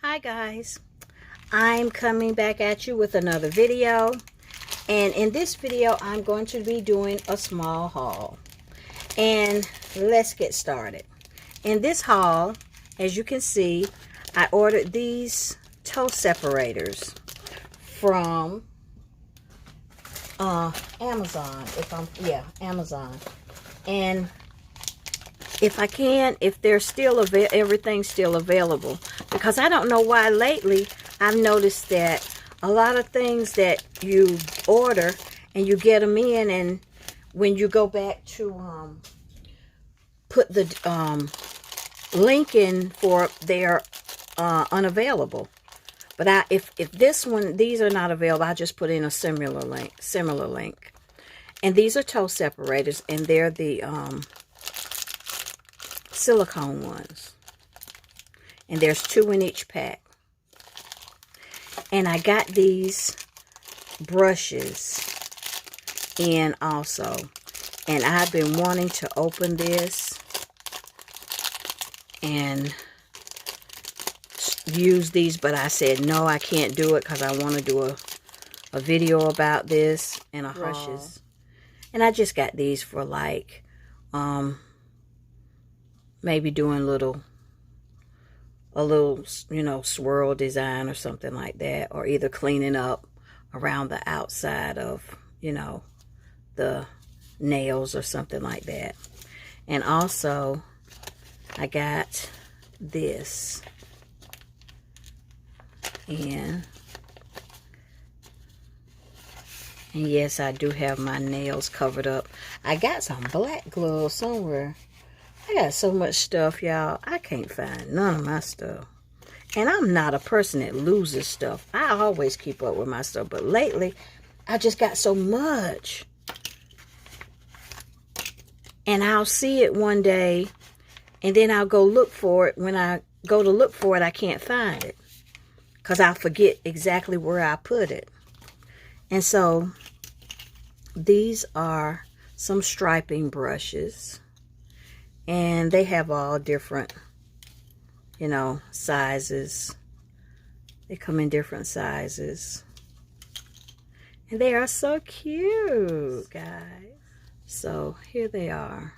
Hi guys, I'm coming back at you with another video, and in this video I'm going to be doing a small haul. And let's get started. In this haul, as you can see, I ordered these toe separators from Amazon. Amazon. And if I can, if they're still everything's still available, because I don't know why lately I've noticed that a lot of things that you order and you get them in, and when you go back to put the link in for they're unavailable. But if these are not available, I just put in a similar link. And these are toe separators, and they're the silicone ones, and there's 2 in each pack. And I got these brushes in also, and I've been wanting to open this and use these, but I said no, I can't do it because I want to do a video about this and a brushes. And I just got these for like maybe doing a little, you know, swirl design or something like that, or either cleaning up around the outside of, you know, the nails or something like that. And also I got this, and yes, I do have my nails covered up. I got some black gloves somewhere. I got so much stuff, y'all. I can't find none of my stuff. And I'm not a person that loses stuff. I always keep up with my stuff. But lately, I just got so much. And I'll see it one day, and then I'll go look for it. When I go to look for it, I can't find it, because I'll forget exactly where I put it. And so, these are some striping brushes. And they have all different, you know, sizes. They come in different sizes. And they are so cute, guys. So here they are.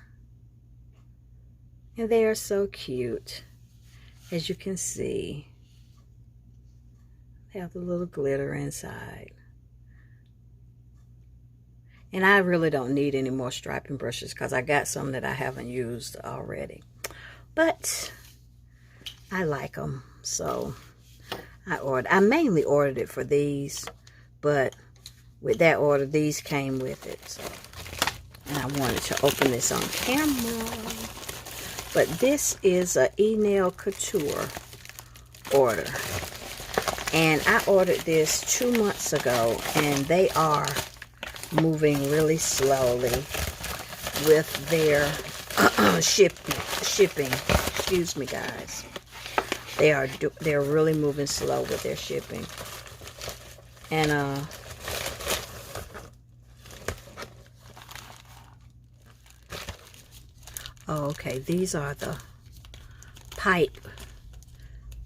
And they are so cute, as you can see. They have the little glitter inside. And I really don't need any more striping brushes because I got some that I haven't used already. But I like them, so I mainly ordered it for these, but with that order, these came with it. So, and I wanted to open this on camera. But this is a Couture order. And I ordered this 2 months ago, and they are moving really slowly with their shipping. Excuse me, guys. They're really moving slow with their shipping. And oh, okay, these are the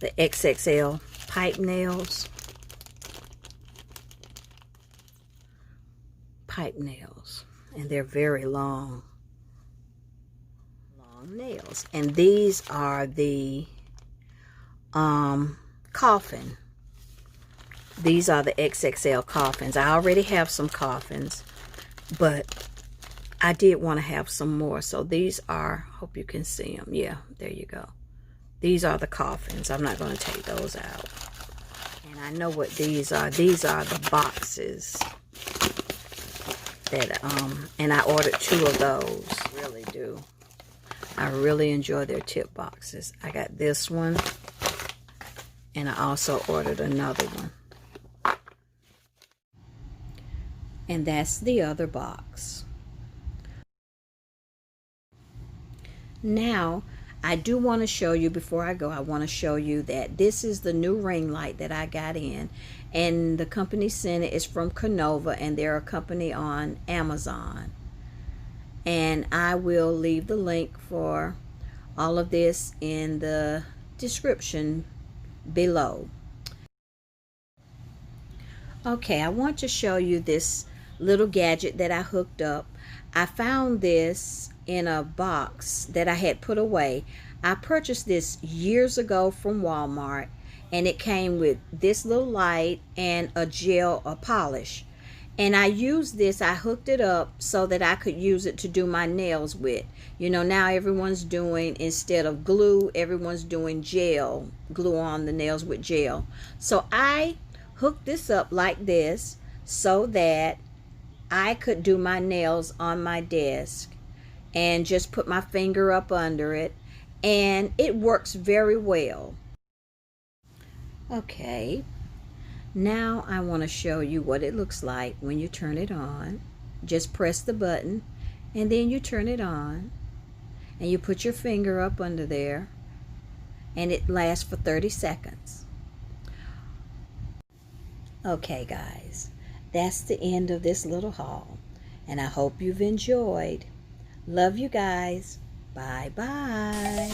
XXL pipe nails. And they're very long nails. And these are the coffin. These are the XXL coffins. I already have some coffins, but I did want to have some more. So these are, hope you can see them. Yeah, there you go. These are the coffins. I'm not going to take those out. And I know what these are. These are the boxes that and I ordered 2 of those. Really do. I really enjoy their tip boxes. I got this one, and I also ordered another one. And that's the other box. Now, I do want to show you, before I go, I want to show you that this is the new ring light that I got in. And the company sent it. It's from Canova, and they're a company on Amazon. And I will leave the link for all of this in the description below. Okay, I want to show you this little gadget that I hooked up. I found this in a box that I had put away. I purchased this years ago from Walmart, and it came with this little light and a polish. And I used this, I hooked it up so that I could use it to do my nails with. You know, now everyone's doing, instead of glue, everyone's doing gel, glue on the nails with gel. So I hooked this up like this so that I could do my nails on my desk and just put my finger up under it, and it works very well. Okay, now I want to show you what it looks like when you turn it on. Just press the button and then you turn it on and you put your finger up under there, and it lasts for 30 seconds. Okay guys, that's the end of this little haul, and I hope you've enjoyed. Love you guys. Bye bye.